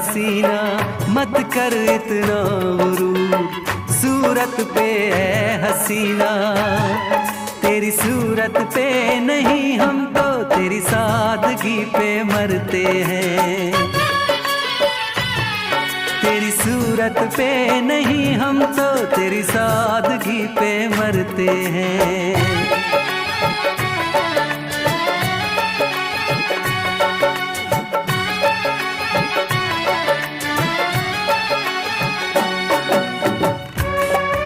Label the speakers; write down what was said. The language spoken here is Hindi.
Speaker 1: हसीना मत कर इतना गुरूर, सूरत पे है हसीना, तेरी सूरत पे नहीं हम तो तेरी सादगी पे मरते हैं। तेरी सूरत पे नहीं हम तो तेरी सादगी पे मरते हैं।